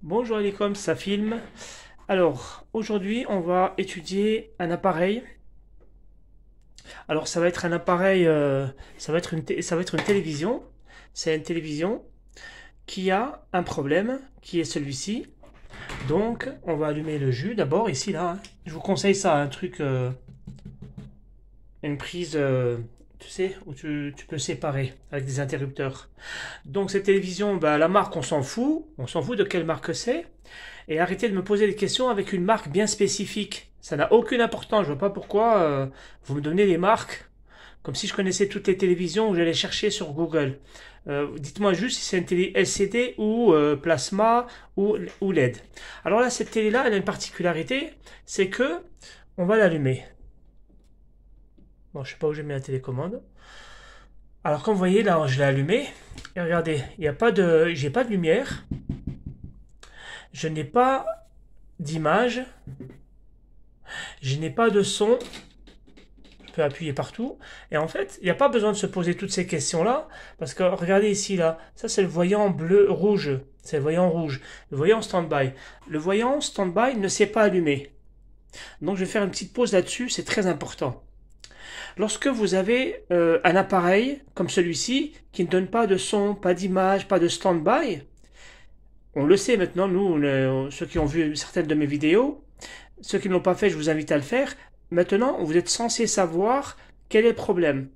Bonjour Alicom, ça filme. Alors, aujourd'hui, on va étudier un appareil. Alors, ça va être un appareil, ça va être une télévision. C'est une télévision qui a un problème, qui est celui-ci. Donc, on va allumer le jus d'abord, ici, là, hein. Je vous conseille ça, un truc, une prise, tu sais, où tu peux séparer avec des interrupteurs. Donc, cette télévision, bah, la marque, on s'en fout de quelle marque c'est. Et arrêtez de me poser des questions avec une marque bien spécifique. Ça n'a aucune importance. Je vois pas pourquoi vous me donnez des marques comme si je connaissais toutes les télévisions ou j'allais chercher sur Google. Dites-moi juste si c'est une télé LCD ou plasma ou LED. Alors là, cette télé-là, elle a une particularité, c'est que on va l'allumer. Bon, je sais pas où j'ai mis la télécommande. Alors comme vous voyez là, je l'ai allumé et regardez, j'ai pas de lumière, je n'ai pas d'image, je n'ai pas de son, je peux appuyer partout. Et en fait, il n'y a pas besoin de se poser toutes ces questions-là, parce que regardez ici, là, ça c'est le voyant bleu-rouge, c'est le voyant rouge, le voyant stand-by. Le voyant stand-by ne s'est pas allumé. Donc je vais faire une petite pause là-dessus, c'est très important. Lorsque vous avez un appareil comme celui-ci, qui ne donne pas de son, pas d'image, pas de stand-by, on le sait maintenant, nous, ceux qui ont vu certaines de mes vidéos, ceux qui ne l'ont pas fait, je vous invite à le faire. Maintenant, vous êtes censé savoir quel est le problème.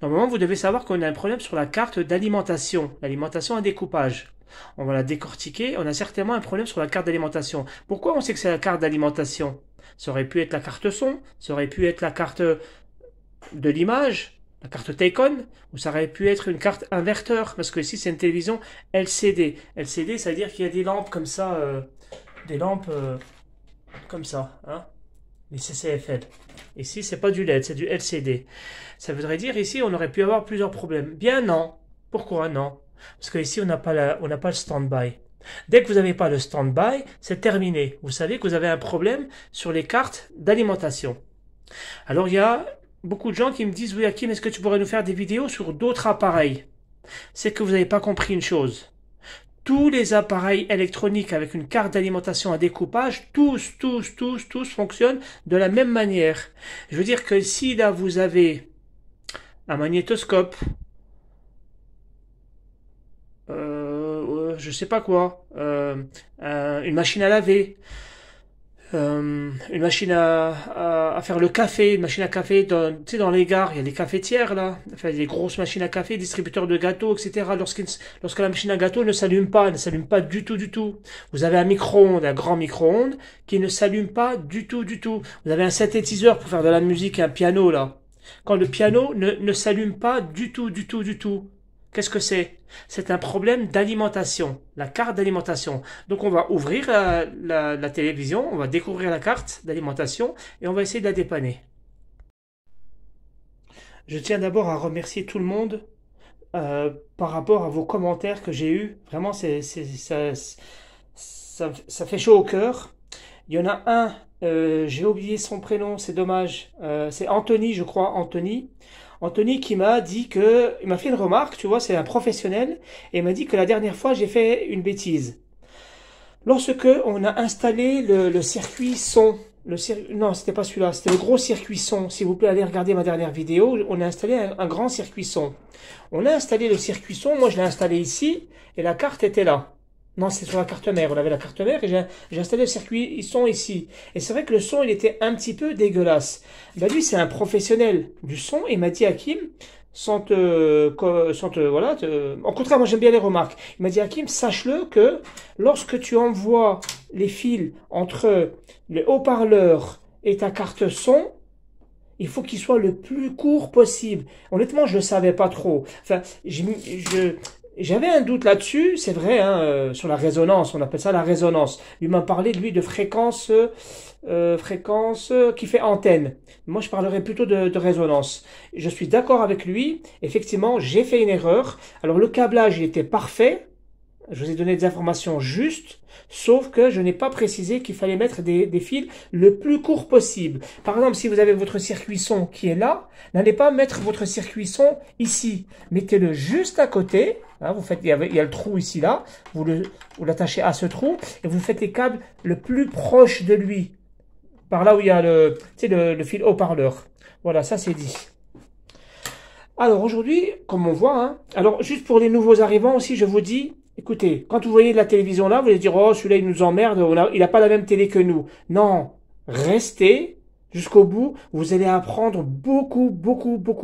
Normalement, vous devez savoir qu'on a un problème sur la carte d'alimentation, l'alimentation à découpage. On va la décortiquer, on a certainement un problème sur la carte d'alimentation. Pourquoi on sait que c'est la carte d'alimentation? Ça aurait pu être la carte son, ça aurait pu être la carte de l'image, la carte Take-On, ou ça aurait pu être une carte inverteur, parce que ici c'est une télévision LCD. LCD, ça veut dire qu'il y a des lampes comme ça, des lampes comme ça, hein, les CCFL. Ici, c'est pas du LED, c'est du LCD. Ça voudrait dire ici, on aurait pu avoir plusieurs problèmes. Bien non. Pourquoi non? Parce que ici, on n'a pas le stand-by. Dès que vous n'avez pas le stand-by, c'est terminé. Vous savez que vous avez un problème sur les cartes d'alimentation. Alors, il y a beaucoup de gens qui me disent, oui, Hakim, est-ce que tu pourrais nous faire des vidéos sur d'autres appareils? C'est que vous n'avez pas compris une chose. Tous les appareils électroniques avec une carte d'alimentation à découpage, tous fonctionnent de la même manière. Je veux dire que si là vous avez un magnétoscope, je sais pas quoi, une machine à laver, une machine à faire le café, une machine à café, tu sais, dans les gares, il y a les cafetières là, enfin les grosses machines à café, distributeurs de gâteaux, etc. Lorsque la machine à gâteau ne s'allume pas, elle ne s'allume pas du tout, du tout. Vous avez un micro-ondes, un grand micro-ondes, qui ne s'allume pas du tout, du tout. Vous avez un synthétiseur pour faire de la musique, un piano là. Quand le piano ne s'allume pas du tout, du tout, du tout. Qu'est-ce que c'est? C'est un problème d'alimentation, la carte d'alimentation. Donc on va ouvrir la télévision, on va découvrir la carte d'alimentation et on va essayer de la dépanner. Je tiens d'abord à remercier tout le monde par rapport à vos commentaires que j'ai eus. Vraiment, ça fait chaud au cœur. Il y en a un, j'ai oublié son prénom, c'est dommage. C'est Anthony, je crois, Anthony. Anthony qui m'a dit que, il m'a fait une remarque, tu vois, c'est un professionnel, et il m'a dit que la dernière fois j'ai fait une bêtise. Lorsque on a installé le circuit son, non, c'était pas celui-là, c'était le gros circuit son. S'il vous plaît, allez regarder ma dernière vidéo. On a installé un grand circuit son. On a installé le circuit son, moi je l'ai installé ici, et la carte était là. Non, c'est sur la carte mère. On avait la carte mère et j'ai installé le circuit son ici. Et c'est vrai que le son, il était un petit peu dégueulasse. Ben lui, c'est un professionnel du son. Il m'a dit, Hakim, voilà, au contraire, moi j'aime bien les remarques. Il m'a dit, Hakim, sache-le que lorsque tu envoies les fils entre le haut-parleur et ta carte son, il faut qu'il soit le plus court possible. Honnêtement, je ne le savais pas trop. Enfin, j'avais un doute là-dessus, c'est vrai, hein, sur la résonance, on appelle ça la résonance. Il m'a parlé, lui, de fréquence, qui fait antenne. Moi, je parlerai plutôt de résonance. Je suis d'accord avec lui. Effectivement, j'ai fait une erreur. Alors, le câblage, il était parfait. Je vous ai donné des informations justes, sauf que je n'ai pas précisé qu'il fallait mettre des fils le plus court possible. Par exemple, si vous avez votre circuit son qui est là, n'allez pas mettre votre circuit son ici. Mettez-le juste à côté. Hein, il y a le trou ici, là. Vous l'attachez à ce trou et vous faites les câbles le plus proche de lui. Par là où il y a le fil haut-parleur. Voilà, ça c'est dit. Alors aujourd'hui, comme on voit, hein, alors juste pour les nouveaux arrivants aussi, je vous dis, écoutez, quand vous voyez la télévision là, vous allez dire, oh celui-là il nous emmerde, il n'a pas la même télé que nous. Non, restez jusqu'au bout, vous allez apprendre beaucoup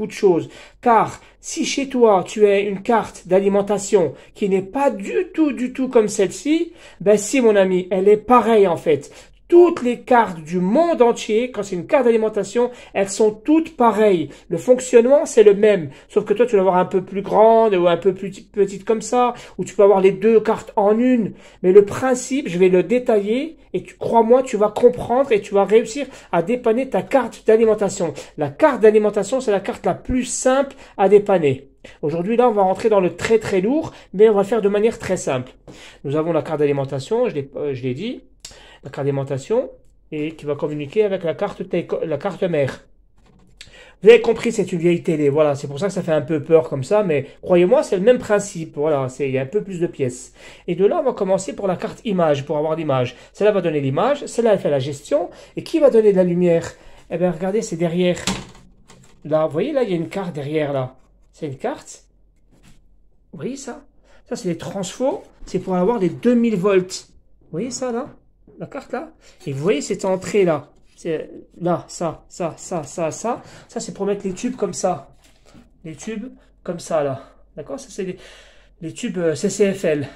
de choses. Car si chez toi tu as une carte d'alimentation qui n'est pas du tout comme celle-ci, ben si mon ami, elle est pareille en fait. Toutes les cartes du monde entier, quand c'est une carte d'alimentation, elles sont toutes pareilles. Le fonctionnement, c'est le même. Sauf que toi, tu vas avoir un peu plus grande ou un peu plus petite comme ça, ou tu peux avoir les deux cartes en une. Mais le principe, je vais le détailler et crois-moi, tu vas comprendre et tu vas réussir à dépanner ta carte d'alimentation. La carte d'alimentation, c'est la carte la plus simple à dépanner. Aujourd'hui, là, on va rentrer dans le très lourd, mais on va le faire de manière très simple. Nous avons la carte d'alimentation, je l'ai dit. La carte d'alimentation et qui va communiquer avec la carte mère. Vous avez compris, c'est une vieille télé. Voilà, c'est pour ça que ça fait un peu peur comme ça, mais croyez-moi, c'est le même principe. Voilà, il y a un peu plus de pièces. Et de là, on va commencer pour la carte image, pour avoir l'image. Celle-là va donner l'image, celle-là, elle fait la gestion. Et qui va donner de la lumière? Eh bien, regardez, c'est derrière. Là, vous voyez, là, il y a une carte derrière, là. C'est une carte. Vous voyez ça? Ça, c'est les transfos. C'est pour avoir les 2000 volts. Vous voyez ça, là? La carte là, et vous voyez cette entrée là, c'est là, ça, c'est pour mettre les tubes comme ça, les tubes comme ça là, d'accord, ça c'est les tubes CCFL.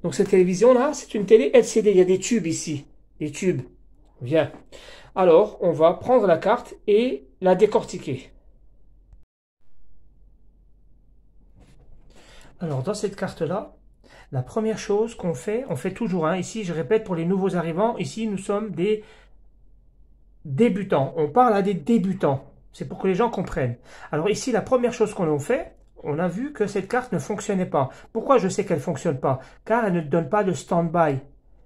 Donc cette télévision là, c'est une télé LCD, il y a des tubes ici, des tubes, bien. Alors on va prendre la carte et la décortiquer. Alors dans cette carte là, la première chose qu'on fait, on fait toujours, hein, ici je répète pour les nouveaux arrivants, ici nous sommes des débutants, on parle à des débutants, c'est pour que les gens comprennent. Alors ici la première chose qu'on a fait, on a vu que cette carte ne fonctionnait pas. Pourquoi je sais qu'elle ne fonctionne pas? Car elle ne donne pas de stand-by.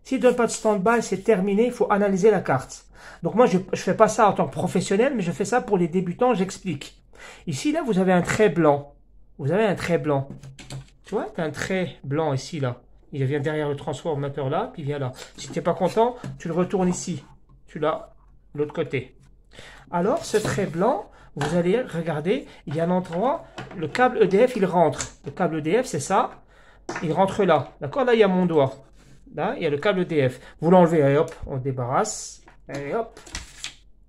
S'il ne donne pas de stand-by, c'est terminé, il faut analyser la carte. Donc moi je ne fais pas ça en tant que professionnel, mais je fais ça pour les débutants, j'explique. Ici là vous avez un trait blanc, vous avez un trait blanc. Tu vois, tu as un trait blanc ici, là. Il vient derrière le transformateur là, puis il vient là. Si tu n'es pas content, tu le retournes ici. Tu l'as de l'autre côté. Alors, ce trait blanc, vous allez regarder, il y a un endroit, le câble EDF, il rentre. Le câble EDF, c'est ça. Il rentre là. D'accord? Là, il y a mon doigt. Là, il y a le câble EDF. Vous l'enlevez, et hop, on débarrasse. Et hop,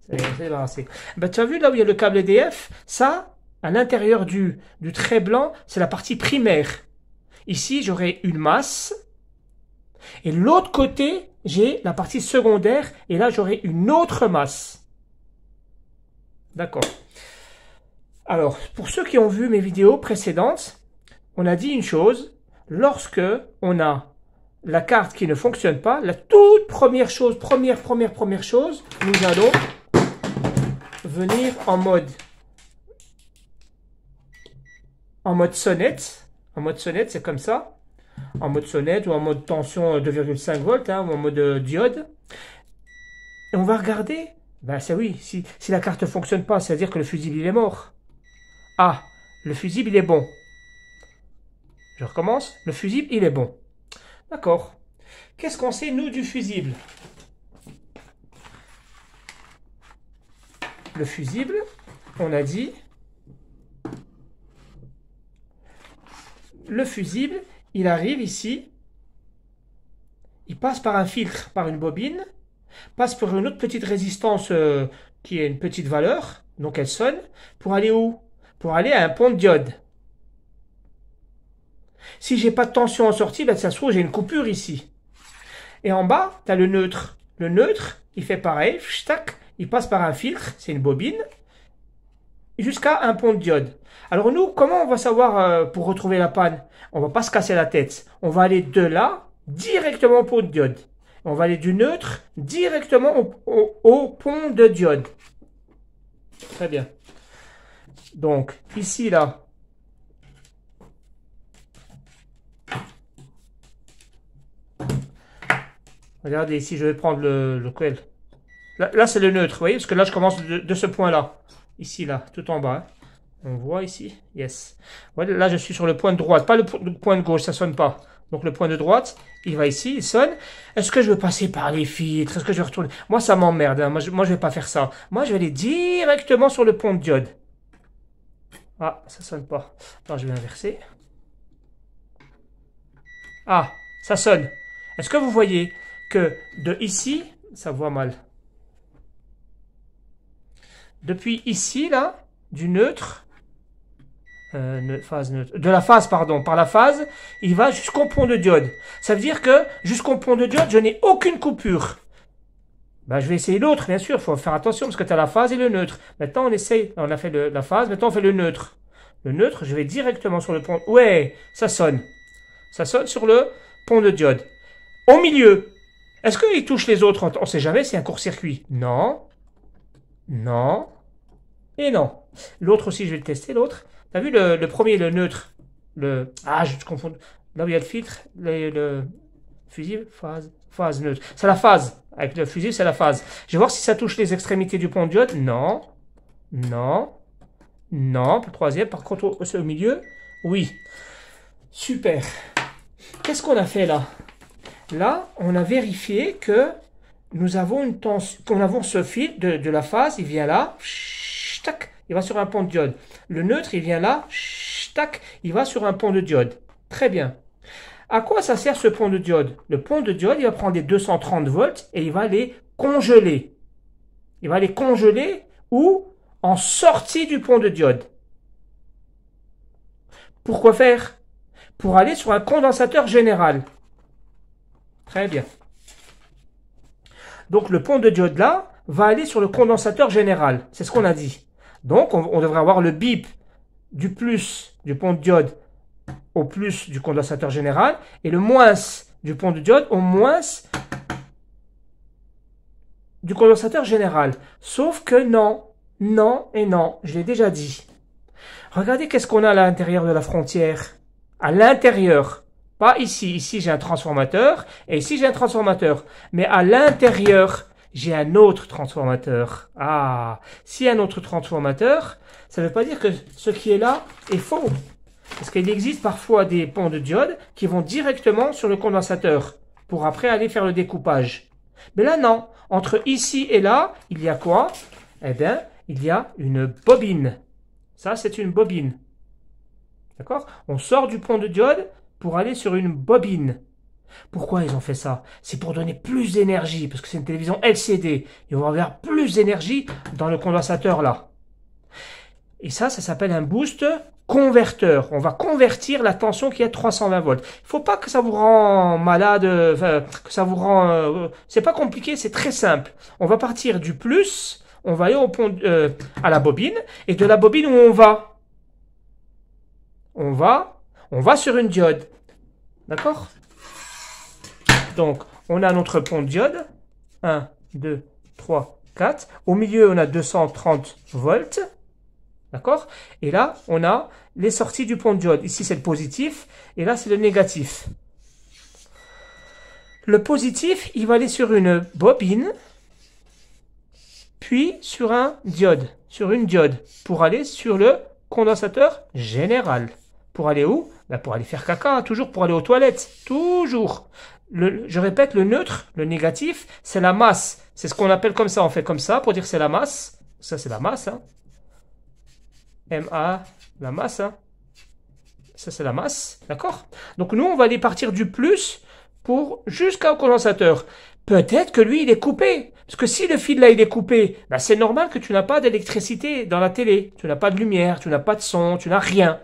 c'est débarrassé. Ben, tu as vu là où il y a le câble EDF? Ça, à l'intérieur du trait blanc, c'est la partie primaire. Ici, j'aurai une masse. Et l'autre côté, j'ai la partie secondaire. Et là, j'aurai une autre masse. D'accord. Alors, pour ceux qui ont vu mes vidéos précédentes, on a dit une chose. Lorsque on a la carte qui ne fonctionne pas, la toute première chose, première chose, nous allons venir en mode sonnette. En mode sonnette, c'est comme ça. En mode sonnette ou en mode tension 2,5 volts, hein, ou en mode diode. Et on va regarder. Ben c'est oui, si la carte ne fonctionne pas, c'est-à-dire que le fusible il est mort. Ah, le fusible il est bon. Je recommence. Le fusible il est bon. D'accord. Qu'est-ce qu'on sait nous du fusible? Le fusible, on a dit... Le fusible, il arrive ici, il passe par un filtre, par une bobine, passe par une autre petite résistance qui est une petite valeur, donc elle sonne, pour aller où? Pour aller à un pont de diode. Si j'ai pas de tension en sortie, ben ça se trouve j'ai une coupure ici. Et en bas, tu as le neutre. Le neutre, il fait pareil, il passe par un filtre, c'est une bobine, jusqu'à un pont de diode. Alors nous, comment on va savoir pour retrouver la panne? On va pas se casser la tête. On va aller de là directement au pont de diode. On va aller du neutre directement au pont de diode. Très bien. Donc ici là. Regardez ici, je vais prendre le coil. Là c'est le neutre, vous voyez, parce que là je commence de ce point là. Ici là, tout en bas. Hein. On voit ici. Yes. Ouais, là, je suis sur le point de droite. Pas le point de gauche, ça sonne pas. Donc, le point de droite, il va ici, il sonne. Est-ce que je veux passer par les filtres? Est-ce que je vais retourner? Moi, ça m'emmerde. Hein. Moi, je vais pas faire ça. Moi, je vais aller directement sur le pont de diode. Ah, ça sonne pas. Non, je vais inverser. Ah, ça sonne. Est-ce que vous voyez que de ici, ça voit mal. Depuis ici, là, du neutre, phase neutre, de la phase, pardon, par la phase, il va jusqu'au pont de diode. Ça veut dire que jusqu'au pont de diode, je n'ai aucune coupure. Ben, je vais essayer l'autre, bien sûr, il faut faire attention parce que tu as la phase et le neutre. Maintenant, on essaye, on a fait la phase, maintenant on fait le neutre. Le neutre, je vais directement sur le pont. Ouais, ça sonne. Ça sonne sur le pont de diode. Au milieu, est-ce qu'il touche les autres? On ne sait jamais, c'est un court-circuit. Non. Non. Et non. L'autre aussi, je vais le tester, l'autre. Tu as vu le premier, le neutre. Ah, je confonds. Là où il y a le filtre, le fusible, phase neutre. C'est la phase. Avec le fusible, c'est la phase. Je vais voir si ça touche les extrémités du pont de diode. Non. Non. Non. Le troisième, par contre, au milieu, oui. Super. Qu'est-ce qu'on a fait là? Là, on a vérifié que nous avons une tension, qu'on avons ce fil de la phase, il vient là, tac, il va sur un pont de diode. Le neutre, il vient là, tac, il va sur un pont de diode. Très bien. À quoi ça sert ce pont de diode? Le pont de diode, il va prendre les 230 volts et il va les congeler. Il va les congeler où? En sortie du pont de diode. Pourquoi faire? Pour aller sur un condensateur général. Très bien. Donc le pont de diode là va aller sur le condensateur général. C'est ce qu'on a dit. Donc on devrait avoir le bip du plus du pont de diode au plus du condensateur général et le moins du pont de diode au moins du condensateur général. Sauf que non, non et non, je l'ai déjà dit. Regardez qu'est-ce qu'on a à l'intérieur de la frontière. À l'intérieur. Pas ici. Ici, j'ai un transformateur. Et ici, j'ai un transformateur. Mais à l'intérieur, j'ai un autre transformateur. Ah, s'il y a un autre transformateur, ça ne veut pas dire que ce qui est là est faux. Parce qu'il existe parfois des ponts de diode qui vont directement sur le condensateur pour après aller faire le découpage. Mais là, non. Entre ici et là, il y a quoi? Eh bien, il y a une bobine. Ça, c'est une bobine. D'accord? On sort du pont de diode pour aller sur une bobine. Pourquoi ils ont fait ça? C'est pour donner plus d'énergie, parce que c'est une télévision LCD. Et on va avoir plus d'énergie dans le condensateur là. Et ça s'appelle un boost converteur. On va convertir la tension qui est à 320 volts. Il ne faut pas que ça vous rend malade, que ça vous rend... c'est pas compliqué, c'est très simple. On va partir du plus, on va aller au pont, à la bobine, et de la bobine où on va? On va sur une diode. D'accord? Donc, on a notre pont de diode. 1, 2, 3, 4. Au milieu, on a 230 volts. D'accord? Et là, on a les sorties du pont de diode. Ici, c'est le positif. Et là, c'est le négatif. Le positif, il va aller sur une bobine. Puis sur un diode. Sur une diode. Pour aller sur le condensateur général. Pour aller où? Ben pour aller faire caca, toujours pour aller aux toilettes. Toujours. Je répète, le neutre, le négatif, c'est la masse. C'est ce qu'on appelle comme ça. On fait comme ça pour dire c'est la masse. Ça, c'est la masse. Hein. MA, la masse. Hein. Ça, c'est la masse. D'accord? Donc, nous, on va aller partir du plus pour jusqu'au condensateur. Peut-être que lui, il est coupé. Parce que si le fil là, il est coupé, ben, c'est normal que tu n'as pas d'électricité dans la télé. Tu n'as pas de lumière, tu n'as pas de son, tu n'as rien.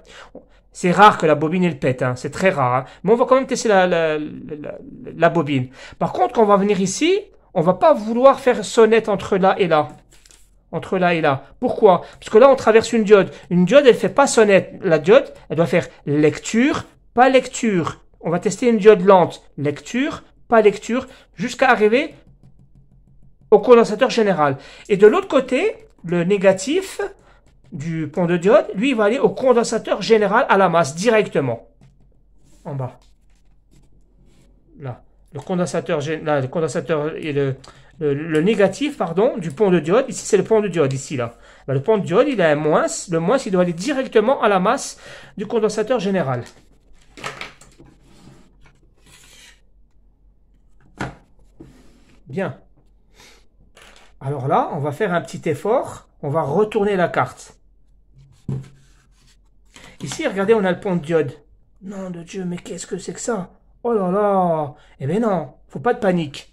C'est rare que la bobine elle pète, hein. C'est très rare. Hein. Mais on va quand même tester la bobine. Par contre, quand on va venir ici, on va pas vouloir faire sonnette entre là et là. Entre là et là. Pourquoi? Parce que là, on traverse une diode. Une diode, elle fait pas sonnette. La diode, elle doit faire lecture, pas lecture. On va tester une diode lente. Lecture, pas lecture, jusqu'à arriver au condensateur général. Et de l'autre côté, le négatif du pont de diode, lui, il va aller au condensateur général à la masse, directement. En bas. Là. Le condensateur et le négatif, pardon, du pont de diode. Ici, c'est le pont de diode, ici, là. Ben, le pont de diode, il a un moins. Le moins, il doit aller directement à la masse du condensateur général. Bien. Alors là, on va faire un petit effort. On va retourner la carte. Ici, regardez, on a le pont de diode. Nom de Dieu, mais qu'est-ce que c'est que ça? Oh là là! Eh bien non, faut pas de panique.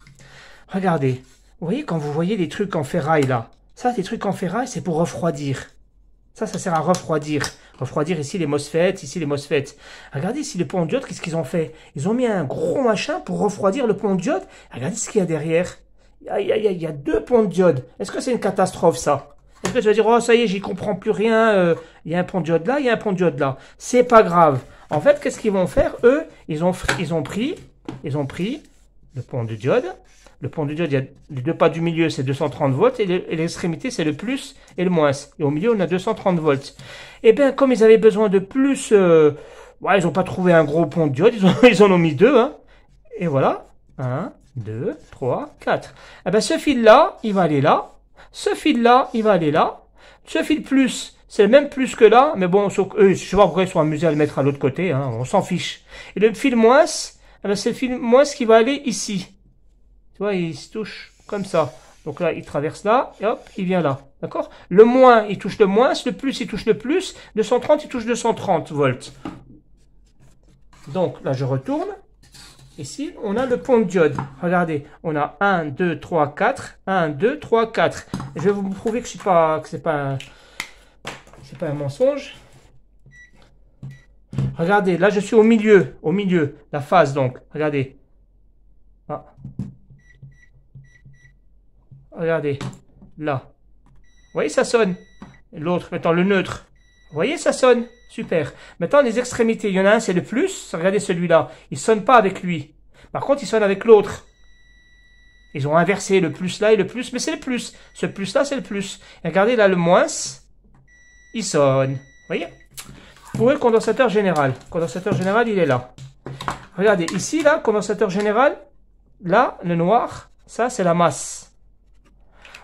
Regardez. Vous voyez, quand vous voyez des trucs en ferraille, là. Ça, des trucs en ferraille, c'est pour refroidir. Ça sert à refroidir. Refroidir ici les MOSFET, ici les MOSFET. Regardez ici le pont de diode, qu'est-ce qu'ils ont fait? Ils ont mis un gros machin pour refroidir le pont de diode. Regardez ce qu'il y a derrière. Aïe, aïe, aïe, il y a 2 ponts de diode. Est-ce que c'est une catastrophe, ça? Est-ce que tu vas dire, oh, ça y est, j'y comprends plus rien. Il y a un pont de diode là, il y a un pont de diode là. C'est pas grave. En fait, qu'est-ce qu'ils vont faire? Eux, ils ont pris le pont de diode. Le pont de diode, il y a les 2 pas du milieu, c'est 230 volts, et l'extrémité, c'est le plus et le moins. Et au milieu, on a 230 volts. Et bien, comme ils avaient besoin de plus, ouais, ils n'ont pas trouvé un gros pont de diode, ils en ont mis 2, hein. Et voilà. 1, 2, 3, 4. Eh ben, ce fil-là, il va aller là. Ce fil-là, il va aller là. Ce fil plus, c'est le même plus que là, mais bon, eux, je sais pas pourquoi ils sont amusés à le mettre à l'autre côté, hein, on s'en fiche. Et le fil moins, eh ben, c'est le fil moins qui va aller ici. Tu vois, il se touche comme ça. Donc là, il traverse là, et hop, il vient là. D'accord? Le moins, il touche le moins, le plus, il touche le plus. 230, il touche 230 volts. Donc là, je retourne. Ici, on a le pont de diode. Regardez, on a 1, 2, 3, 4. 1, 2, 3, 4. Je vais vous prouver que c'est pas un mensonge. Regardez, là, je suis au milieu, la phase, donc. Regardez. Ah. Regardez, là. Vous voyez, ça sonne. L'autre, maintenant, le neutre. Vous voyez, ça sonne. Super. Maintenant, les extrémités. Il y en a un, c'est le plus. Regardez celui-là. Il sonne pas avec lui. Par contre, il sonne avec l'autre. Ils ont inversé le plus là et le plus, mais c'est le plus. Ce plus-là, c'est le plus. Et regardez, là, le moins, il sonne. Vous voyez? Où est le condensateur général? Le condensateur général, il est là. Regardez, ici, là, condensateur général. Là, le noir, ça, c'est la masse.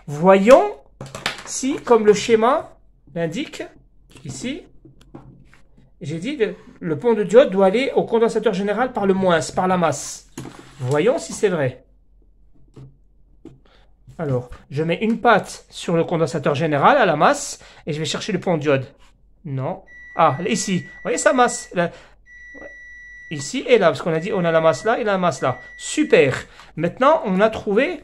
Voyons si, comme le schéma l'indique, ici, j'ai dit que le pont de diode doit aller au condensateur général par le moins, par la masse. Voyons si c'est vrai. Alors, je mets une patte sur le condensateur général à la masse et je vais chercher le pont de diode. Non. Ah, ici. Vous voyez sa masse là. Ici et là, parce qu'on a dit on a la masse là et la masse là. Super. Maintenant, on a trouvé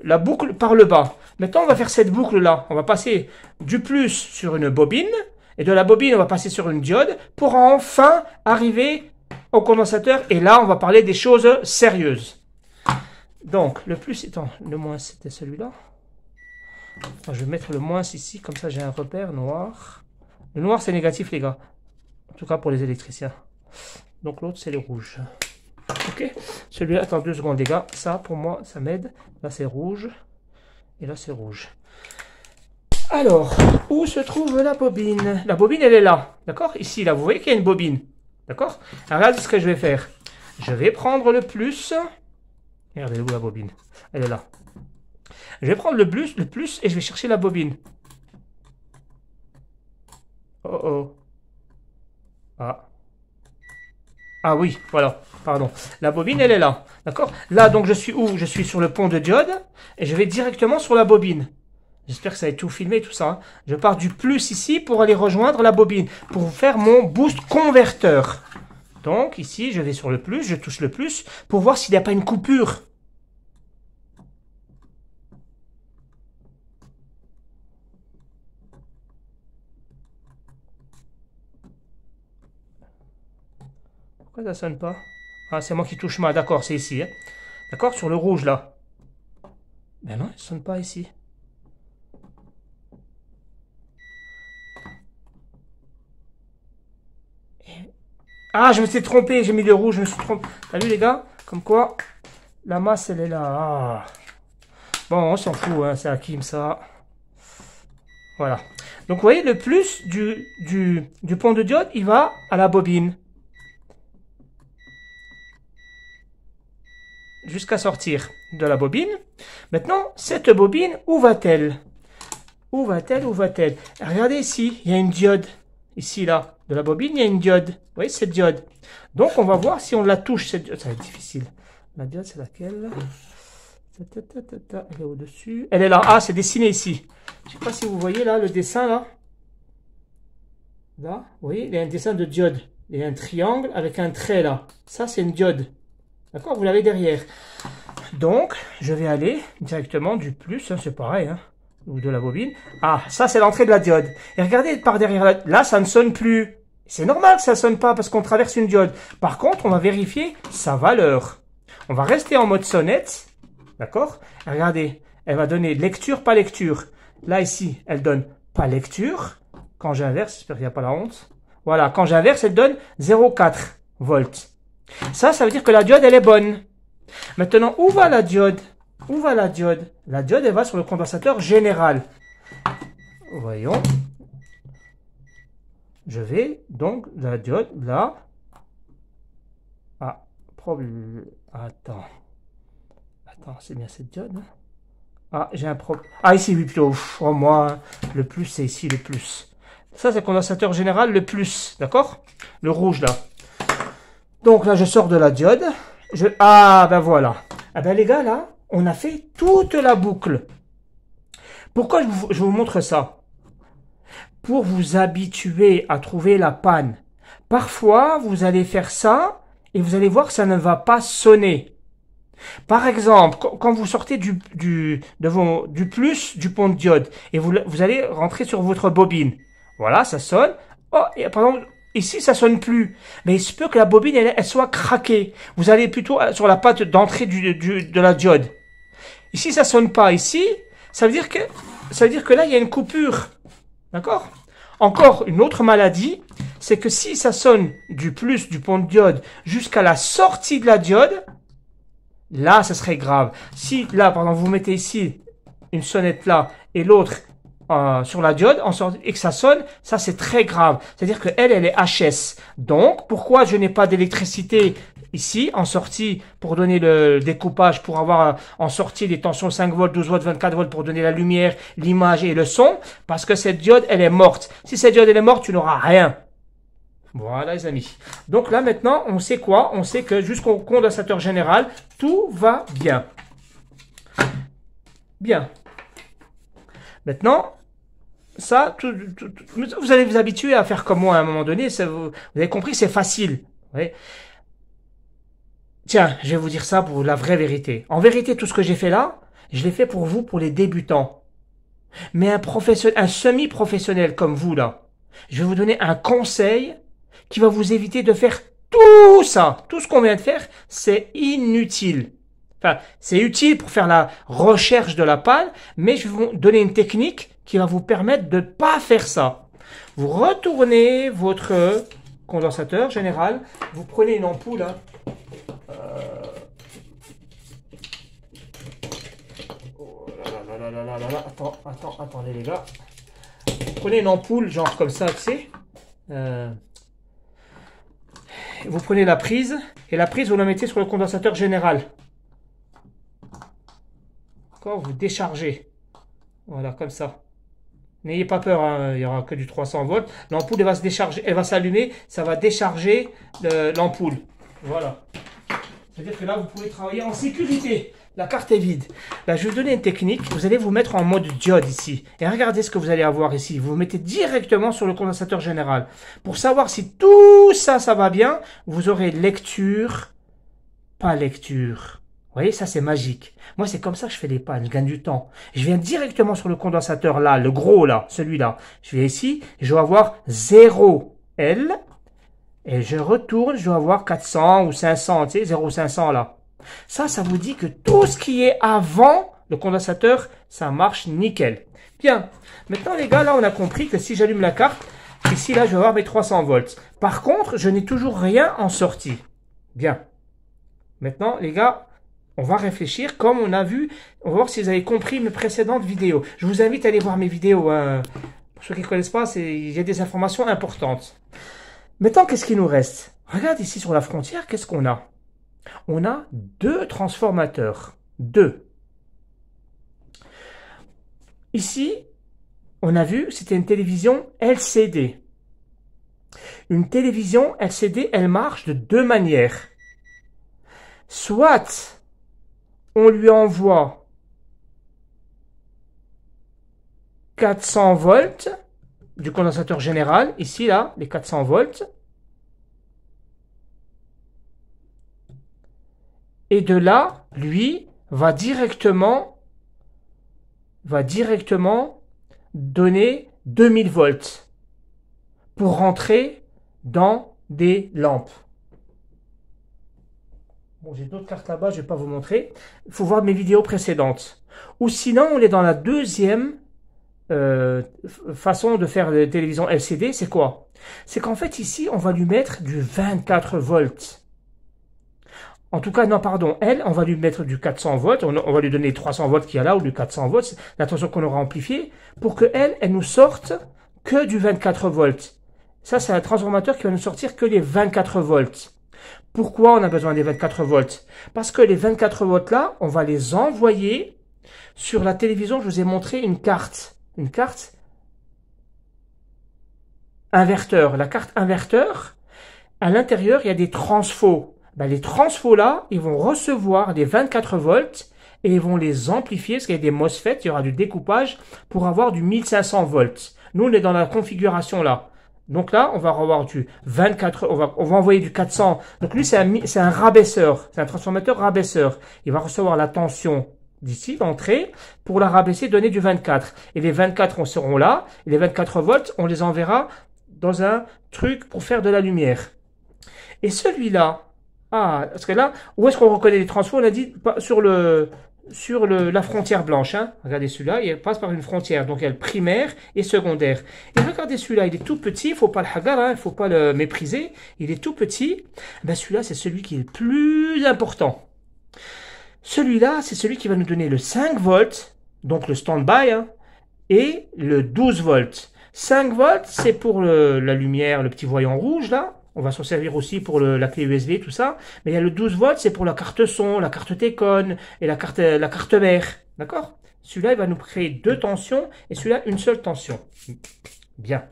la boucle par le bas. Maintenant, on va faire cette boucle-là. On va passer du plus sur une bobine. Et de la bobine, on va passer sur une diode pour enfin arriver au condensateur. Et là, on va parler des choses sérieuses. Donc, le plus étant, le moins, c'était celui-là. Enfin, je vais mettre le moins ici, comme ça j'ai un repère noir. Le noir, c'est négatif, les gars. En tout cas, pour les électriciens. Donc, l'autre, c'est le rouge. Ok, celui-là, attends 2 secondes les gars, ça pour moi ça m'aide, là c'est rouge, et là c'est rouge. Alors, où se trouve la bobine? La bobine elle est là, d'accord? Ici, là, vous voyez qu'il y a une bobine, d'accord? Alors regardez ce que je vais faire, je vais prendre le plus, regardez où la bobine, elle est là. Je vais prendre le plus et je vais chercher la bobine. Oh oh. Ah. Ah oui, voilà, pardon. La bobine, elle est là, d'accord? Là, donc, je suis où? Je suis sur le pont de diode et je vais directement sur la bobine. J'espère que ça va être tout filmé, tout ça. Hein. Je pars du plus ici pour aller rejoindre la bobine, pour faire mon boost converteur. Donc, ici, je vais sur le plus, je touche le plus pour voir s'il n'y a pas une coupure. Pourquoi ça sonne pas? Ah, c'est moi qui touche mal, d'accord, c'est ici. Hein. D'accord, sur le rouge, là. Ben non, il ne sonne pas ici. Ah, je me suis trompé, j'ai mis le rouge, je me suis trompé. T'as vu, les gars? Comme quoi, la masse, elle est là. Ah. Bon, on s'en fout, hein, c'est Hakim, ça. Voilà. Donc, vous voyez, le plus du pont de diode, il va à la bobine. Jusqu'à sortir de la bobine. Maintenant, cette bobine, où va-t-elle? Où va-t-elle? Où va-t-elle? Regardez ici, il y a une diode. Ici, là, de la bobine, il y a une diode. Vous voyez cette diode? Donc, on va voir si on la touche, cette diode. Ça va être difficile. La diode, c'est laquelle? Elle est au-dessus. Elle est là. Ah, c'est dessiné ici. Je ne sais pas si vous voyez là, le dessin, là. Là, vous voyez, il y a un dessin de diode. Il y a un triangle avec un trait, là. Ça, c'est une diode. D'accord? Vous l'avez derrière. Donc, je vais aller directement du plus, hein, c'est pareil, hein, ou de la bobine. Ah, ça, c'est l'entrée de la diode. Et regardez, par derrière, là, ça ne sonne plus. C'est normal que ça ne sonne pas parce qu'on traverse une diode. Par contre, on va vérifier sa valeur. On va rester en mode sonnette. D'accord? Regardez, elle va donner lecture, pas lecture. Là, ici, elle donne pas lecture. Quand j'inverse, j'espère qu'il n'y a pas la honte. Voilà, quand j'inverse, elle donne 0,4 volts. Ça veut dire que la diode, elle est bonne. Maintenant, où va la diode? Où va la diode? La diode, elle va sur le condensateur général. Voyons. Je vais, donc, la diode, là. Ah, problème. Attends. Attends, c'est bien cette diode, hein? Ah, j'ai un problème. Ah, ici, oui, plutôt. Oh, moi, le plus, c'est ici, le plus. Ça, c'est le condensateur général, le plus. D'accord? Le rouge, là. Donc, là, je sors de la diode. Ah, ben voilà. Ah, ben les gars, là, on a fait toute la boucle. Pourquoi je vous montre ça? Pour vous habituer à trouver la panne. Parfois, vous allez faire ça et vous allez voir que ça ne va pas sonner. Par exemple, quand vous sortez du plus du pont de diode et vous allez rentrer sur votre bobine. Voilà, ça sonne. Oh, et par exemple, ici, ça sonne plus. Mais il se peut que la bobine, elle soit craquée. Vous allez plutôt sur la patte d'entrée de la diode. Ici, ça sonne pas. Ici, ça veut dire que là, il y a une coupure. D'accord? Encore une autre maladie, c'est que si ça sonne du plus du pont de diode jusqu'à la sortie de la diode, là, ça serait grave. Si, là, par exemple, vous mettez ici une sonnette là et l'autre sur la diode et que ça sonne, ça c'est très grave. C'est-à-dire que elle est HS. Donc, pourquoi je n'ai pas d'électricité ici en sortie pour donner le découpage, pour avoir en sortie des tensions 5 volts, 12 volts, 24 volts pour donner la lumière, l'image et le son? Parce que cette diode, elle est morte. Si cette diode, elle est morte, tu n'auras rien. Voilà les amis. Donc là maintenant, on sait quoi? On sait que jusqu'au condensateur général, tout va bien. Bien. Maintenant, ça, vous allez vous habituer à faire comme moi à un moment donné. Vous avez compris, c'est facile. Ouais. Tiens, je vais vous dire ça pour la vraie vérité. En vérité, tout ce que j'ai fait là, je l'ai fait pour vous, pour les débutants. Mais un semi-professionnel comme vous là, je vais vous donner un conseil qui va vous éviter de faire tout ça. Tout ce qu'on vient de faire, c'est inutile. Enfin, c'est utile pour faire la recherche de la panne, mais je vais vous donner une technique qui va vous permettre de ne pas faire ça. Vous retournez votre condensateur général, vous prenez une ampoule. Hein. Oh là là là là là. Attendez les gars. Vous prenez une ampoule, genre comme ça, tu sais. Vous prenez la prise, et la prise, vous la mettez sur le condensateur général. D'accord, vous déchargez. Voilà, comme ça. N'ayez pas peur, hein, il n'y aura que du 300 volts. L'ampoule, elle va se décharger, elle va s'allumer, ça va décharger l'ampoule. Voilà. C'est-à-dire que là, vous pouvez travailler en sécurité. La carte est vide. Là, je vais vous donner une technique. Vous allez vous mettre en mode diode ici. Et regardez ce que vous allez avoir ici. Vous vous mettez directement sur le condensateur général. Pour savoir si tout ça, ça va bien, vous aurez lecture, pas lecture. Vous voyez, ça c'est magique. Moi, c'est comme ça que je fais les pannes. Je gagne du temps. Je viens directement sur le condensateur là, le gros là, celui-là. Je vais ici, je vais avoir 0 L. Et je retourne, je dois avoir 400 ou 500, tu sais, 0,500 là. Ça vous dit que tout ce qui est avant le condensateur, ça marche nickel. Bien. Maintenant, les gars, là, on a compris que si j'allume la carte, ici, là, je vais avoir mes 300 volts. Par contre, je n'ai toujours rien en sortie. Bien. Maintenant, les gars, on va réfléchir comme on a vu. On va voir si vous avez compris mes précédentes vidéos. Je vous invite à aller voir mes vidéos. Pour ceux qui ne connaissent pas, il y a des informations importantes. Maintenant, qu'est-ce qu'il nous reste? Regarde ici sur la frontière, qu'est-ce qu'on a? On a 2 transformateurs. 2. Ici, on a vu, c'était une télévision LCD. Une télévision LCD, elle marche de deux manières. Soit on lui envoie 400 volts du condensateur général, ici, là, les 400 volts. Et de là, lui, va directement donner 2000 volts pour rentrer dans des lampes. Bon, j'ai d'autres cartes là-bas, je ne vais pas vous montrer. Il faut voir mes vidéos précédentes. Ou sinon, on est dans la deuxième façon de faire de télévision LCD. C'est quoi? C'est qu'en fait, ici, on va lui mettre du 24 volts. En tout cas, non, pardon, elle, on va lui mettre du 400 volts, on va lui donner 300 volts qu'il y a là, ou du 400 volts, l'attention qu'on aura amplifiée, pour que elle nous sorte que du 24 volts. Ça, c'est un transformateur qui va nous sortir que les 24 volts. Pourquoi on a besoin des 24 volts? Parce que les 24 volts là, on va les envoyer sur la télévision. Je vous ai montré une carte inverteur. La carte inverteur, à l'intérieur, il y a des transfos. Ben, les transfos là, ils vont recevoir des 24 volts et ils vont les amplifier parce qu'il y a des MOSFET, il y aura du découpage pour avoir du 1500 volts. Nous, on est dans la configuration là. Donc là, on va avoir du 24, on va envoyer du 400. Donc lui, c'est un rabaisseur, c'est un transformateur rabaisseur. Il va recevoir la tension d'ici, d'entrée, pour la rabaisser, donner du 24. Et les 24 seront là, et les 24 volts, on les enverra dans un truc pour faire de la lumière. Et celui-là, parce que là, où est-ce qu'on reconnaît les transfos? On a dit sur la frontière blanche. Hein. Regardez celui-là, il passe par une frontière. Donc il y a le primaire et secondaire. Et regardez celui-là, il est tout petit, il ne faut pas le hagar, il ne faut pas le mépriser. Il est tout petit. Ben, celui-là, c'est celui qui est le plus important. Celui-là, c'est celui qui va nous donner le 5 volts, donc le stand-by, hein, et le 12 volts. 5 volts, c'est pour la lumière, le petit voyant rouge, là. On va s'en servir aussi pour la clé USB, tout ça. Mais il y a le 12 volts, c'est pour la carte son, la carte T-Con et la carte mère. D'accord? Celui-là, il va nous créer deux tensions et celui-là, une seule tension. Bien.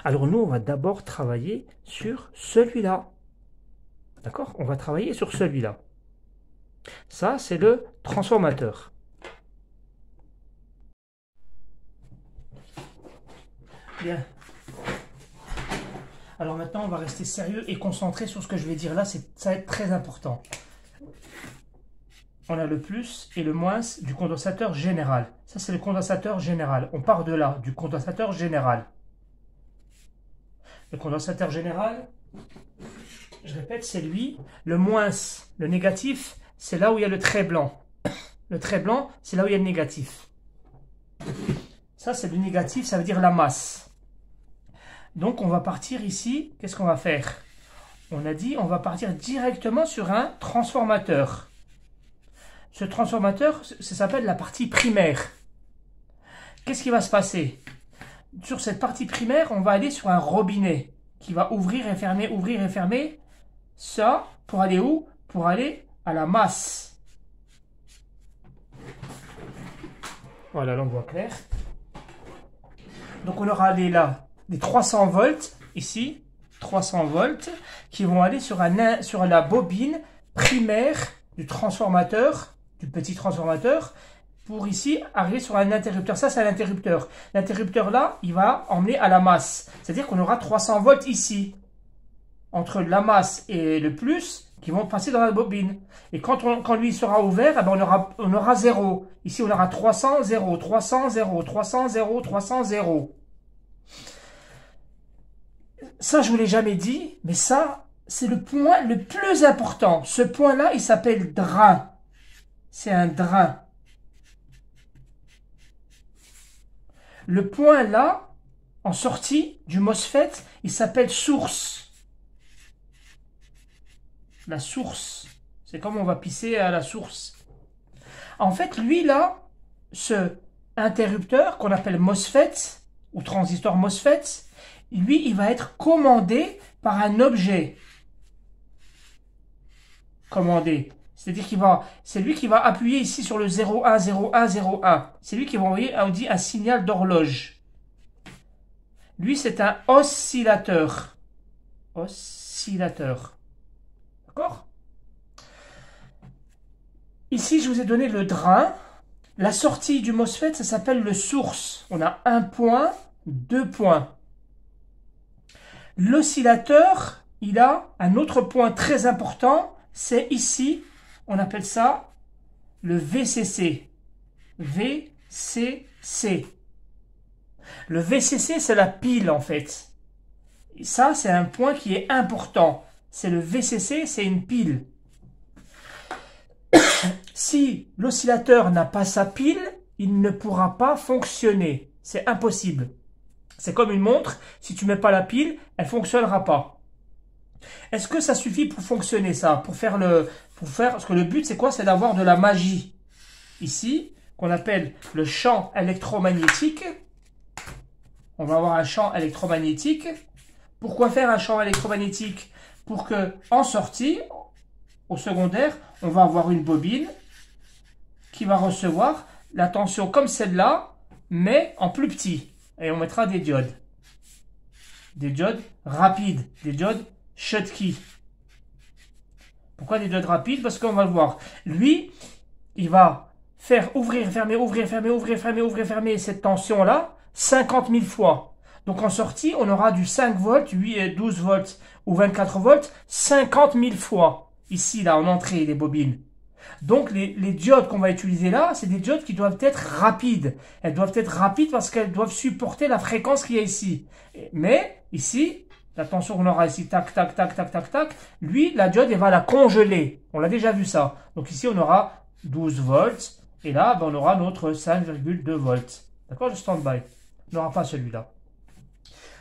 Alors nous, on va d'abord travailler sur celui-là. D'accord? On va travailler sur celui-là. Ça, c'est le transformateur. Bien. Alors maintenant, on va rester sérieux et concentré sur ce que je vais dire là. Ça va être très important. On a le plus et le moins du condensateur général. Ça, c'est le condensateur général. On part de là, du condensateur général. Le condensateur général, je répète, c'est lui. Le moins, le négatif, c'est là où il y a le trait blanc. Le trait blanc, c'est là où il y a le négatif. Ça, c'est le négatif, ça veut dire la masse. Donc, on va partir ici. Qu'est-ce qu'on va faire? On a dit, on va partir directement sur un transformateur. Ce transformateur, ça s'appelle la partie primaire. Qu'est-ce qui va se passer? Sur cette partie primaire, on va aller sur un robinet qui va ouvrir et fermer. Ça, pour aller où? Pour aller à la masse. Voilà, là on voit clair. Donc on aura là des 300 volts, ici, 300 volts, qui vont aller sur la bobine primaire du transformateur, du petit transformateur, pour ici arriver sur un interrupteur. Ça, c'est l'interrupteur. L'interrupteur là, il va emmener à la masse. C'est-à-dire qu'on aura 300 volts ici, entre la masse et le plus, qui vont passer dans la bobine. Et quand lui sera ouvert, eh ben on aura 0. Ici, on aura 300, 0, 300, 0, 300, 0, 300, 0. Ça, je ne vous l'ai jamais dit, mais ça, c'est le point le plus important. Ce point-là, il s'appelle drain. C'est un drain. Le point là, en sortie du MOSFET, il s'appelle source. La source. C'est comme on va pisser à la source. En fait, lui là, ce interrupteur qu'on appelle MOSFET, ou transistor MOSFET, lui, il va être commandé par un objet. Commandé. C'est-à-dire c'est lui qui va appuyer ici sur le 01, 01, 01. C'est lui qui va envoyer, on dit, un signal d'horloge. Lui, c'est un oscillateur. Oscillateur. D'accord? Ici, je vous ai donné le drain. La sortie du MOSFET, ça s'appelle le source. On a un point, 2 points. L'oscillateur, il a un autre point très important. C'est ici, on appelle ça le VCC. VCC. Le VCC, c'est la pile en fait. Et ça, c'est un point qui est important. C'est le VCC, c'est une pile. Si l'oscillateur n'a pas sa pile, il ne pourra pas fonctionner. C'est impossible. C'est comme une montre. Si tu ne mets pas la pile, elle ne fonctionnera pas. Est-ce que ça suffit pour fonctionner ça? Parce que le but, c'est quoi? C'est d'avoir de la magie. Ici, qu'on appelle le champ électromagnétique. On va avoir un champ électromagnétique. Pourquoi faire un champ électromagnétique? Pour que, en sortie, au secondaire, on va avoir une bobine qui va recevoir la tension comme celle-là, mais en plus petit. Et on mettra des diodes. Des diodes rapides, des diodes Schottky. Pourquoi des diodes rapides? Parce qu'on va le voir. Lui, il va faire ouvrir, fermer, ouvrir, fermer, ouvrir, fermer, ouvrir, fermer cette tension-là 50 000 fois. Donc en sortie, on aura du 5 volts, 12 volts ou 24 volts 50 000 fois. Ici, là, en entrée, les bobines. Donc les diodes qu'on va utiliser là, c'est des diodes qui doivent être rapides. Elles doivent être rapides parce qu'elles doivent supporter la fréquence qu'il y a ici. Mais ici, la tension qu'on aura ici, tac, tac, tac, tac, tac, tac, lui, la diode, elle va la congeler. On l'a déjà vu ça. Donc ici, on aura 12 volts. Et là, ben, on aura notre 5,2 volts. D'accord? Le stand-by. On n'aura pas celui-là.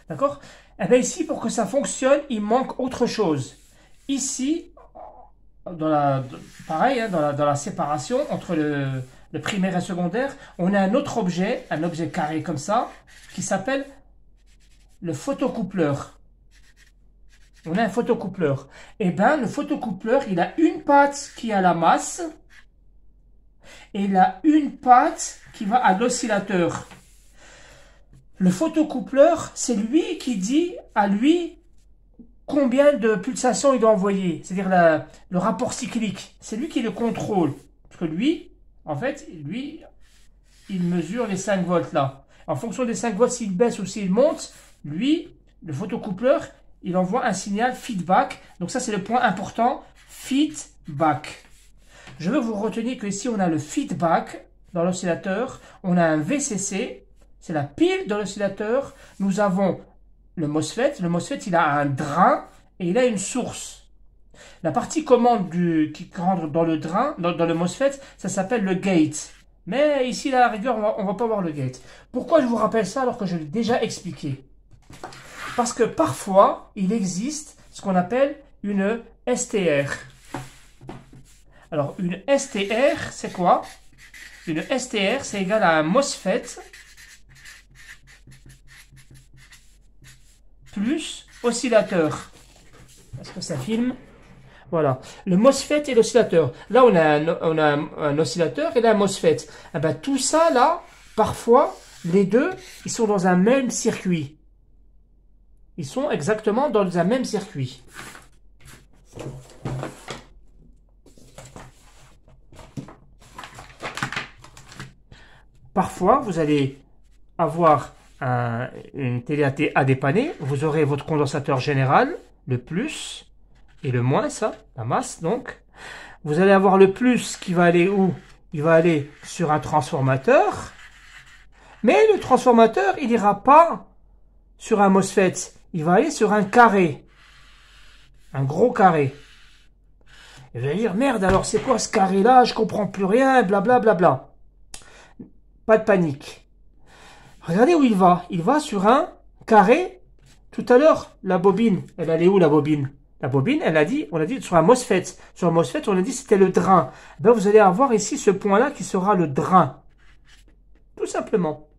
D'accord? Et bien ici, pour que ça fonctionne, il manque autre chose. Ici, pareil, hein, dans la séparation entre le primaire et le secondaire, on a un autre objet, un objet carré comme ça, qui s'appelle le photocoupleur. On a un photocoupleur. Et bien, le photocoupleur, il a une patte qui a la masse, et il a une patte qui va à l'oscillateur. Le photocoupleur, c'est lui qui dit à lui combien de pulsations il doit envoyer, c'est-à-dire le rapport cyclique. C'est lui qui le contrôle. Parce que lui, en fait, il mesure les 5 volts là. En fonction des 5 volts, s'il baisse ou s'il monte, lui, le photocoupleur, il envoie un signal feedback. Donc ça, c'est le point important, feedback. Je veux vous retenir que ici, on a le feedback dans l'oscillateur. On a un VCC, c'est la pile de l'oscillateur. Nous avons le MOSFET. Le MOSFET, il a un drain et il a une source. La partie commande qui rentre dans le drain, dans le MOSFET, ça s'appelle le gate. Mais ici, à la rigueur, on ne va pas voir le gate. Pourquoi je vous rappelle ça alors que je l'ai déjà expliqué? Parce que parfois, il existe ce qu'on appelle une STR. Alors, une STR, c'est quoi? Une STR, c'est égal à un MOSFET plus oscillateur. Est-ce que ça filme? Voilà. Le MOSFET et l'oscillateur. Là, on a un oscillateur et là, un MOSFET. Eh ben, tout ça, là, parfois, les deux, ils sont dans un même circuit. Ils sont exactement dans un même circuit. Parfois, vous allez avoir une télé à dépanner. Vous aurez votre condensateur général, le plus, et le moins, ça, la masse, donc. Vous allez avoir le plus qui va aller où? Il va aller sur un transformateur. Mais le transformateur, il n'ira pas sur un MOSFET. Il va aller sur un carré. Un gros carré. Et vous allez dire, merde, alors c'est quoi ce carré-là? Je comprends plus rien, blablabla. Bla, bla, bla. Pas de panique. Regardez où il va. Il va sur un carré. Tout à l'heure, la bobine, elle allait où la bobine? La bobine, on a dit sur un MOSFET. Sur un MOSFET, on a dit c'était le drain. Ben, vous allez avoir ici ce point-là qui sera le drain. Tout simplement.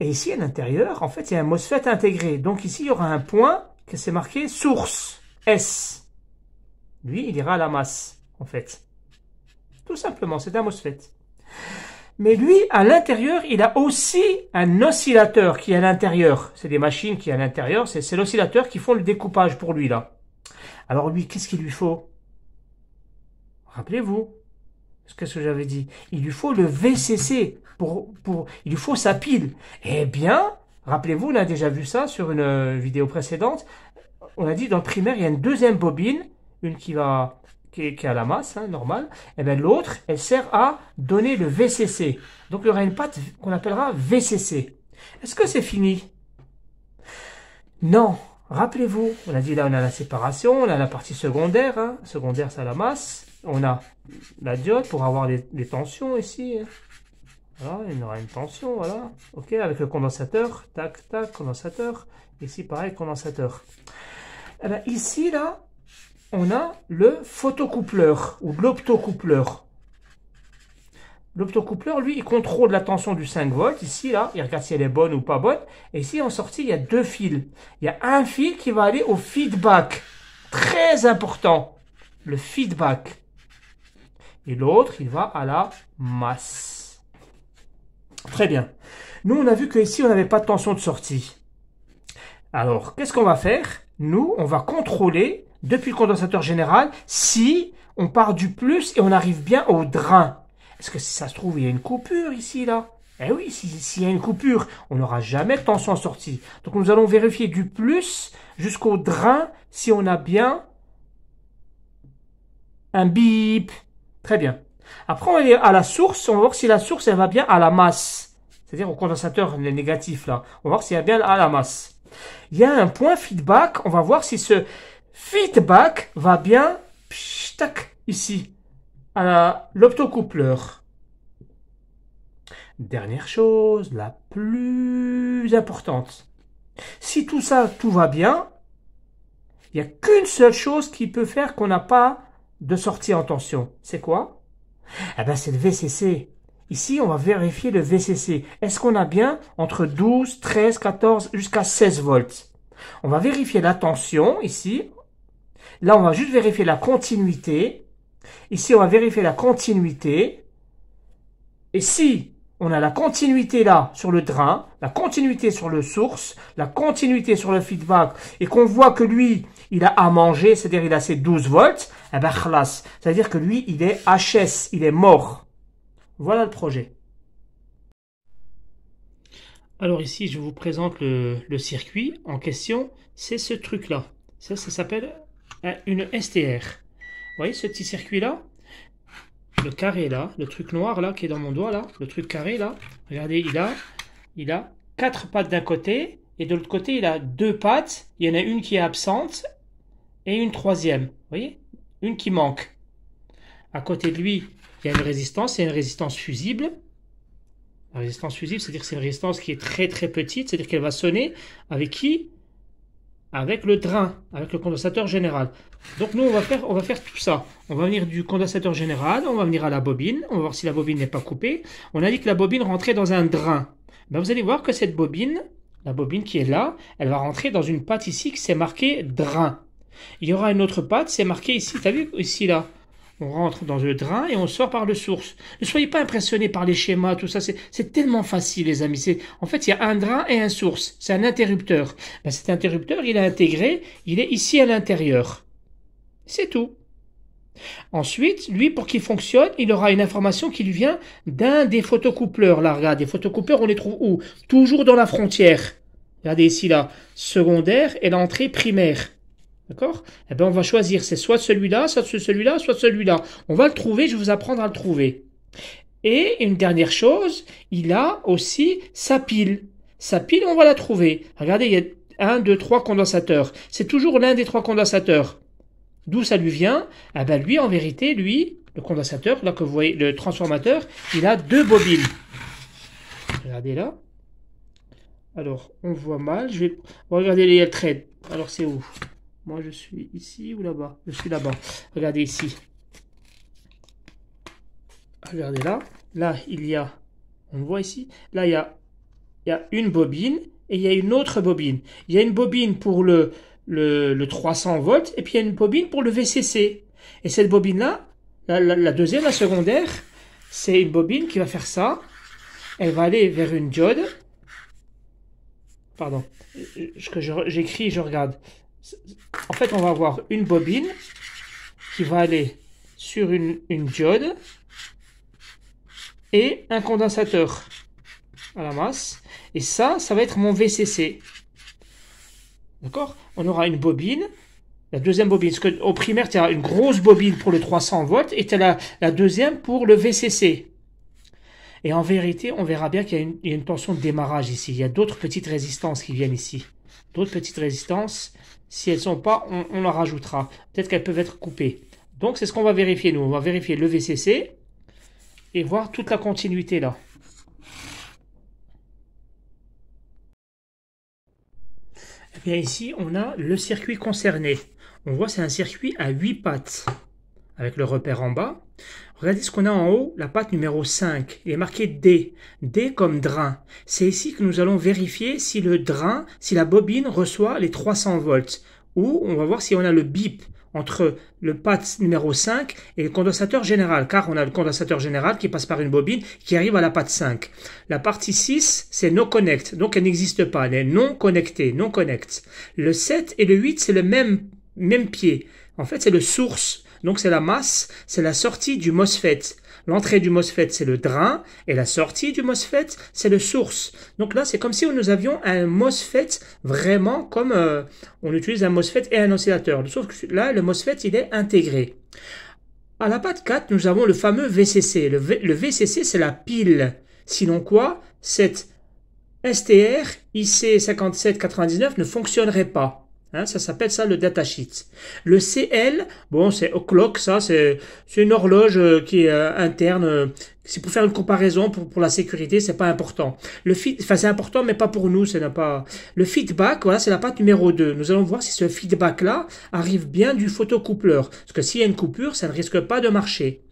Et ici, à l'intérieur, en fait, il y a un MOSFET intégré. Donc ici, il y aura un point qui s'est marqué source, S. Lui, il ira à la masse, en fait. Tout simplement, c'est un MOSFET. Mais lui, à l'intérieur, il a aussi un oscillateur qui est à l'intérieur. C'est des machines qui sont à l'intérieur. C'est l'oscillateur qui font le découpage pour lui, là. Alors lui, qu'est-ce qu'il lui faut? Rappelez-vous. Qu'est-ce que j'avais dit? Il lui faut le VCC. Il lui faut sa pile. Eh bien, rappelez-vous, on a déjà vu ça sur une vidéo précédente. On a dit dans le primaire, il y a une deuxième bobine. Une qui est à la masse, hein, normale. Et bien l'autre, elle sert à donner le VCC. Donc il y aura une patte qu'on appellera VCC. Est-ce que c'est fini? Non. Rappelez-vous, on a dit là, on a la séparation, on a la partie secondaire. Hein. Secondaire, c'est à la masse. On a la diode pour avoir les tensions ici. Voilà, il y aura une tension, voilà. Ok, avec le condensateur. Tac, tac, condensateur. Ici, pareil, condensateur. Eh bien, ici, là, on a le photocoupleur ou l'optocoupleur. L'optocoupleur, lui, il contrôle la tension du 5 volts. Ici, là, il regarde si elle est bonne ou pas bonne. Et ici, en sortie, il y a deux fils. Il y a un fil qui va aller au feedback. Très important. Le feedback. Et l'autre, il va à la masse. Très bien. Nous, on a vu qu'ici, on n'avait pas de tension de sortie. Alors, qu'est-ce qu'on va faire? Nous, on va contrôler, depuis le condensateur général, si on part du plus et on arrive bien au drain. Est-ce que si ça se trouve, il y a une coupure ici, là? Eh oui, s'il y a une coupure, on n'aura jamais de tension en sortie. Donc, nous allons vérifier du plus jusqu'au drain si on a bien un bip. Très bien. Après, on va aller à la source. On va voir si la source, elle va bien à la masse. C'est-à-dire au condensateur négatif, là. On va voir s'il y a bien à la masse. Il y a un point feedback. On va voir si ce feedback va bien, tac, ici, à l'optocoupleur. Dernière chose, la plus importante. Si tout ça, tout va bien, il n'y a qu'une seule chose qui peut faire qu'on n'a pas de sortie en tension. C'est quoi? Eh bien, c'est le VCC. Ici, on va vérifier le VCC. Est-ce qu'on a bien entre 12, 13, 14 jusqu'à 16 volts? On va vérifier la tension ici. Là, on va juste vérifier la continuité. Ici, on va vérifier la continuité. Et si on a la continuité là sur le drain, la continuité sur le source, la continuité sur le feedback, et qu'on voit que lui, il a à manger, c'est-à-dire il a ses 12 volts, eh ben khlas, c'est-à-dire que lui, il est HS, il est mort. Voilà le projet. Alors ici, je vous présente le circuit en question. C'est ce truc-là. Ça s'appelle une STR. Vous voyez ce petit circuit-là? Le carré là, le truc noir là qui est dans mon doigt là, le truc carré là. Regardez, il a 4 pattes d'un côté et de l'autre côté, il a 2 pattes. Il y en a une qui est absente et une troisième. Vous voyez? Une qui manque. À côté de lui, il y a une résistance, c'est une résistance fusible. La résistance fusible, c'est-à-dire que c'est une résistance qui est très très petite, c'est-à-dire qu'elle va sonner avec qui? Avec le drain, avec le condensateur général. Donc nous, on va faire tout ça. On va venir du condensateur général, on va venir à la bobine, on va voir si la bobine n'est pas coupée. On a dit que la bobine rentrait dans un drain. Ben, vous allez voir que cette bobine, la bobine qui est là, elle va rentrer dans une patte ici qui s'est marqué drain. Il y aura une autre patte, c'est marqué ici, tu as vu, ici là. On rentre dans le drain et on sort par le source. Ne soyez pas impressionnés par les schémas, tout ça. C'est tellement facile, les amis. En fait, il y a un drain et un source. C'est un interrupteur. Ben, cet interrupteur, il est intégré. Il est ici à l'intérieur. C'est tout. Ensuite, lui, pour qu'il fonctionne, il aura une information qui lui vient d'un des photocoupleurs. Là, regarde, les photocoupleurs, on les trouve où? Toujours dans la frontière. Regardez ici, là. Secondaire et l'entrée primaire. D'accord? Eh bien, on va choisir, c'est soit celui-là, soit celui-là, soit celui-là. On va le trouver, je vais vous apprendre à le trouver. Et une dernière chose, il a aussi sa pile. Sa pile, on va la trouver. Regardez, il y a 1, 2, 3 condensateurs. C'est toujours l'un des 3 condensateurs. D'où ça lui vient? Eh bien, lui, en vérité, lui, le condensateur, là que vous voyez, le transformateur, il a 2 bobines. Regardez là. Alors, on voit mal. Je vais regarder les threads. Alors, c'est où? Moi, je suis ici ou là-bas? Je suis là-bas. Regardez ici. Regardez là. Là, il y a... On voit ici. Là, il y a une bobine et il y a une autre bobine. Il y a une bobine pour le 300 volts et puis il y a une bobine pour le VCC. Et cette bobine-là, La deuxième, la secondaire, c'est une bobine qui va faire ça. Elle va aller vers une diode. Pardon, ce que j'écris, je regarde. En fait, on va avoir une bobine qui va aller sur une diode et un condensateur à la masse. Et ça va être mon VCC. D'accord? On aura une bobine. La deuxième bobine, parce qu'au primaire, tu as une grosse bobine pour le 300 volts et tu as la deuxième pour le VCC. Et en vérité, on verra bien qu'il y a une tension de démarrage ici. Il y a d'autres petites résistances qui viennent ici. D'autres petites résistances. Si elles ne sont pas, on leur rajoutera. Peut-être qu'elles peuvent être coupées. Donc, c'est ce qu'on va vérifier, nous. On va vérifier le VCC et voir toute la continuité là. Et bien ici, on a le circuit concerné. On voit c'est un circuit à 8 pattes avec le repère en bas. Regardez ce qu'on a en haut, la patte numéro 5. Il est marqué D. D comme drain. C'est ici que nous allons vérifier si le drain, si la bobine reçoit les 300 volts. Ou on va voir si on a le bip entre le patte numéro 5 et le condensateur général. Car on a le condensateur général qui passe par une bobine qui arrive à la patte 5. La partie 6, c'est no connect. Donc elle n'existe pas. Elle est non connectée, non connect. Le 7 et le 8, c'est le même pied. En fait, c'est le source. Donc c'est la masse, c'est la sortie du MOSFET. L'entrée du MOSFET, c'est le drain, et la sortie du MOSFET, c'est le source. Donc là, c'est comme si nous avions un MOSFET vraiment comme on utilise un MOSFET et un oscillateur. Sauf que là, le MOSFET, il est intégré. À la patte 4, nous avons le fameux VCC. Le VCC, c'est la pile. Sinon quoi? Cette STR IC5799 ne fonctionnerait pas. Hein, ça s'appelle ça le datasheet. Le CL, bon, c'est o'clock, ça, c'est une horloge qui est interne. C'est pour faire une comparaison pour la sécurité, c'est pas important. Enfin, c'est important, mais pas pour nous, c'est pas. Le feedback, voilà, c'est la patte numéro 2. Nous allons voir si ce feedback-là arrive bien du photocoupleur. Parce que s'il y a une coupure, ça ne risque pas de marcher.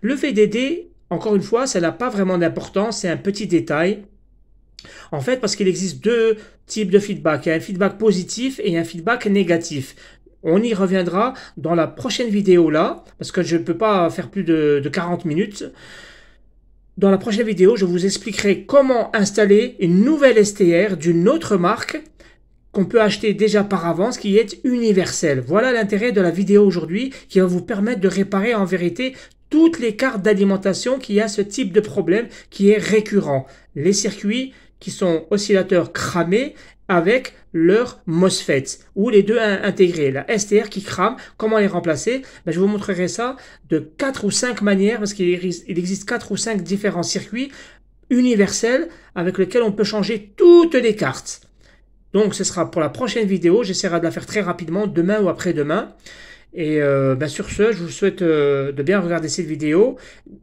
Le VDD, encore une fois, ça n'a pas vraiment d'importance, c'est un petit détail. En fait, parce qu'il existe deux types de feedback. Il y a un feedback positif et un feedback négatif. On y reviendra dans la prochaine vidéo là, parce que je ne peux pas faire plus de 40 minutes. Dans la prochaine vidéo, je vous expliquerai comment installer une nouvelle STR d'une autre marque qu'on peut acheter déjà par avance, qui est universelle. Voilà l'intérêt de la vidéo aujourd'hui, qui va vous permettre de réparer en vérité toutes les cartes d'alimentation qui a ce type de problème qui est récurrent. Les circuits qui sont oscillateurs cramés avec leur MOSFET, ou les deux intégrés, la STR qui crame, comment les remplacer? Ben, je vous montrerai ça de 4 ou 5 manières, parce qu'il existe 4 ou 5 différents circuits universels avec lesquels on peut changer toutes les cartes. Donc ce sera pour la prochaine vidéo, j'essaierai de la faire très rapidement, demain ou après-demain. Et ben sur ce, je vous souhaite de bien regarder cette vidéo.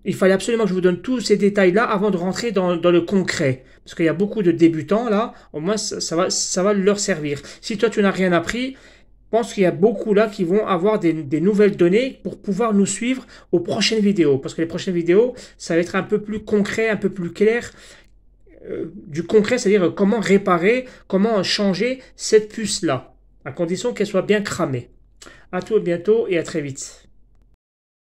Il fallait absolument que je vous donne tous ces détails-là avant de rentrer dans le concret. Parce qu'il y a beaucoup de débutants là, au moins ça va leur servir. Si toi tu n'as rien appris, je pense qu'il y a beaucoup là qui vont avoir des nouvelles données pour pouvoir nous suivre aux prochaines vidéos. Parce que les prochaines vidéos, ça va être un peu plus concret, un peu plus clair. Du concret, c'est-à-dire comment réparer, comment changer cette puce-là, à condition qu'elle soit bien cramée. À tout bientôt et à très vite.